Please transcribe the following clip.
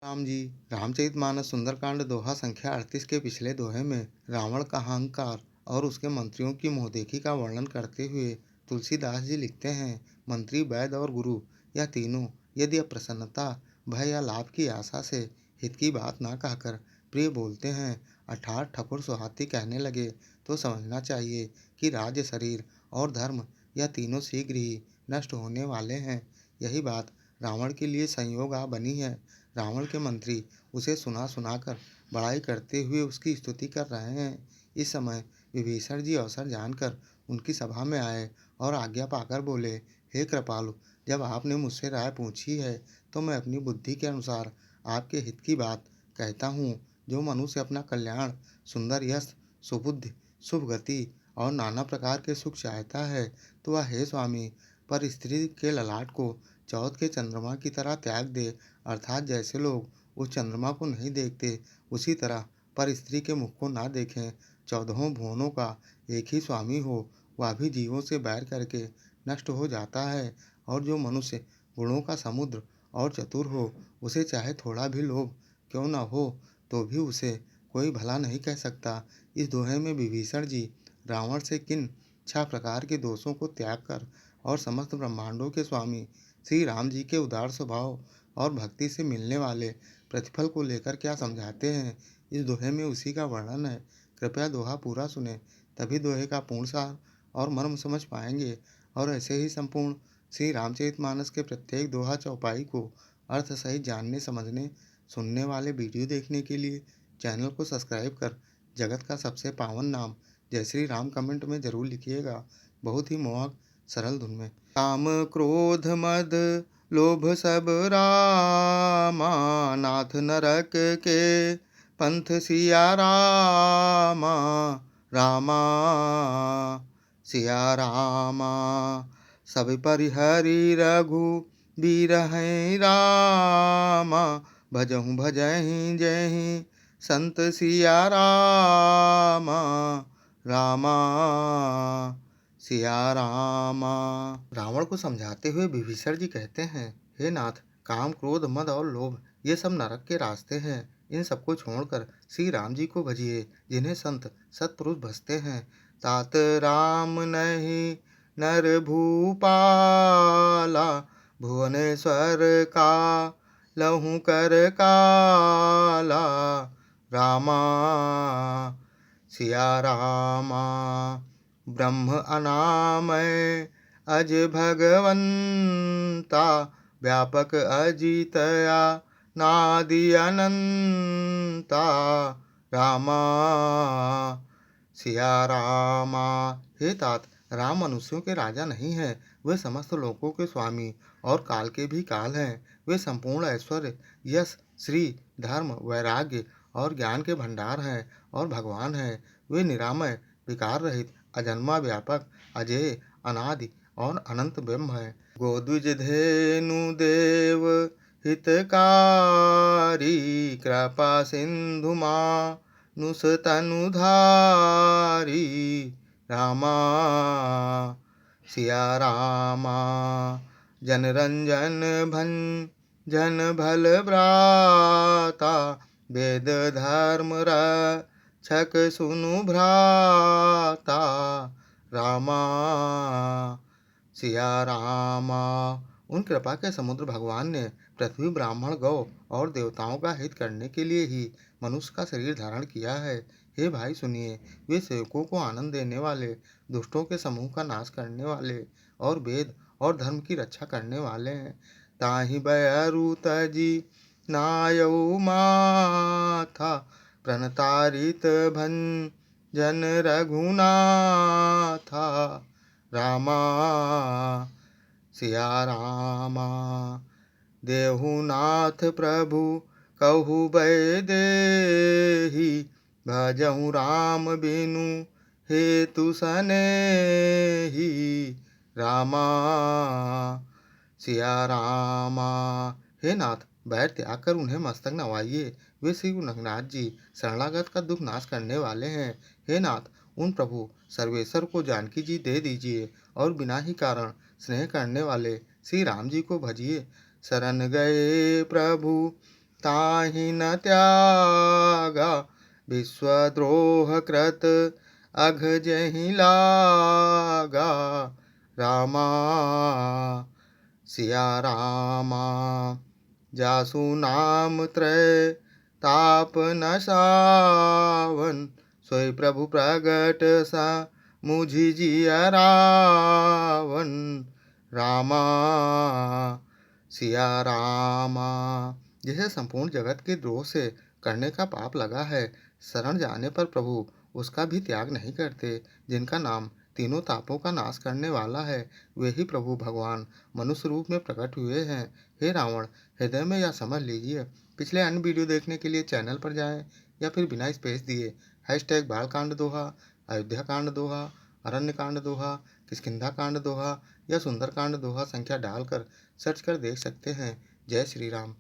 राम जी। रामचरितमानस सुंदरकांड दोहा संख्या 38 के पिछले दोहे में रावण का अहंकार और उसके मंत्रियों की मुंहदेखी का वर्णन करते हुए तुलसीदास जी लिखते हैं, मंत्री, वैद्य और गुरु यह तीनों यदि अप्रसन्नता, भय या लाभ की आशा से हित की बात ना कहकर प्रिय बोलते हैं अर्थात ठकुर सुहाती कहने लगे, तो समझना चाहिए कि राज्य, शरीर और धर्म यह तीनों शीघ्र ही नष्ट होने वाले हैं। यही बात रावण के लिए संयोग आ बनी है। रावण के मंत्री उसे सुना सुनाकर बड़ाई करते हुए उसकी स्तुति कर रहे हैं। इस समय विभीषण जी अवसर जानकर उनकी सभा में आए और आज्ञा पाकर बोले, हे कृपालु, जब आपने मुझसे राय पूछी है तो मैं अपनी बुद्धि के अनुसार आपके हित की बात कहता हूँ। जो मनुष्य अपना कल्याण, सुंदर यश, सुबुद्धि, शुभ गति और नाना प्रकार के सुख चाहता है, तो वह, हे स्वामी, पर स्त्री के ललाट को चौथ के चंद्रमा की तरह त्याग दे, अर्थात जैसे लोग उस चंद्रमा को नहीं देखते, उसी तरह पर स्त्री के मुख को ना देखें। चौदहों भुवनों का एक ही स्वामी हो, वह भी जीवों से बैर करके नष्ट हो जाता है। और जो मनुष्य गुणों का समुद्र और चतुर हो, उसे चाहे थोड़ा भी लोभ क्यों न हो, तो भी उसे कोई भला नहीं कह सकता। इस दोहे में विभीषण जी रावण से किन 6 प्रकार के दोषों को त्याग कर और समस्त ब्रह्मांडों के स्वामी श्री राम जी के उदार स्वभाव और भक्ति से मिलने वाले प्रतिफल को लेकर क्या समझाते हैं, इस दोहे में उसी का वर्णन है। कृपया दोहा पूरा सुने, तभी दोहे का पूर्ण सार और मर्म समझ पाएंगे। और ऐसे ही संपूर्ण श्री रामचरितमानस के प्रत्येक दोहा चौपाई को अर्थ सहित जानने, समझने, सुनने वाले वीडियो देखने के लिए चैनल को सब्सक्राइब कर जगत का सबसे पावन नाम जय श्री राम कमेंट में जरूर लिखिएगा, बहुत ही मोहक सरल धुन में। काम, क्रोध, मद, लोभ सब रामा, नाथ नरक के पंथ सिया रामा। रामा सिया रामा, सब परिहरि रघु बीर हैं रामा। भजहु भजहि जहि संत सिया रामा। रामा सिया रामा। रावण को समझाते हुए विभीषण जी कहते हैं, हे नाथ, काम, क्रोध, मद और लोभ ये सब नरक के रास्ते हैं। इन सबको छोड़कर श्री राम जी को भजिए, जिन्हें संत सत्पुरुष भजते हैं। तात राम नहीं नर भूपाला, भुवनेश्वर का लहू कर काला। रामा सिया रामा, ब्रह्म अनामय अज भगवंता, व्यापक अजितया नादि अनंता। रामा सिया रामा। हे तात, राम मनुष्यों के राजा नहीं है, वे समस्त लोकों के स्वामी और काल के भी काल हैं। वे संपूर्ण ऐश्वर्य, यश, श्री, धर्म, वैराग्य और ज्ञान के भंडार हैं और भगवान हैं। वे निरामय, विकार रहित, अजन्मा, व्यापक, अजेय, अनादि और अनंत ब्रह्म है। गोद्विज धेनु देव हितकारी, कृपा सिंधु मानुष तनुधारी। रामा सिया रामा, जनरंजन भंजन भल भ्राता, वेद धर्म रक्षक सुनु भ्राता। रामा सिया रामा। उन कृपा के समुद्र भगवान ने पृथ्वी, ब्राह्मण, गौ और देवताओं का हित करने के लिए ही मनुष्य का शरीर धारण किया है। हे भाई सुनिए, वे सेवकों को आनंद देने वाले, दुष्टों के समूह का नाश करने वाले और वेद और धर्म की रक्षा करने वाले हैं। ताहि बयरु तजी नायऊ माथा, प्रणतारित भंजन रघुनाथा। रामा सिया रामा, देहु नाथ प्रभु कहु बैदेही, भजहु राम बिनु हेतु सनेही। रामा सिया रामा। हे नाथ, बैर त्याग कर उन्हें मस्तक नवाइए, वे श्री रघुनाथ जी शरणागत का दुख नाश करने वाले हैं। हे नाथ, उन प्रभु सर्वेश्वर को जानकी जी दे दीजिए और बिना ही कारण स्नेह करने वाले श्री राम जी को भजिए। शरण गए प्रभु ताहि न त्यागा। विश्वद्रोह कृत अघ जहि लागा। रामा सिया रामा जासु नाम त्रय ताप न सावन। सोई प्रभु प्रगट सा मुझि जिया रावन। रामा सिया रामा। जिसे संपूर्ण जगत के द्रोह से करने का पाप लगा है, शरण जाने पर प्रभु उसका भी त्याग नहीं करते। जिनका नाम तीनों तापों का नाश करने वाला है, वे ही प्रभु भगवान मनुष्य रूप में प्रकट हुए हैं। हे रावण, हृदय में यह समझ लीजिए। पिछले अन्य वीडियो देखने के लिए चैनल पर जाएं या फिर बिना स्पेस दिए #बालकांड दोहा, अयोध्या कांड दोहा, अरण्य कांड दोहा, किष्किंधा कांड दोहा या सुंदरकांड दोहा संख्या डालकर सर्च कर देख सकते हैं। जय श्री राम।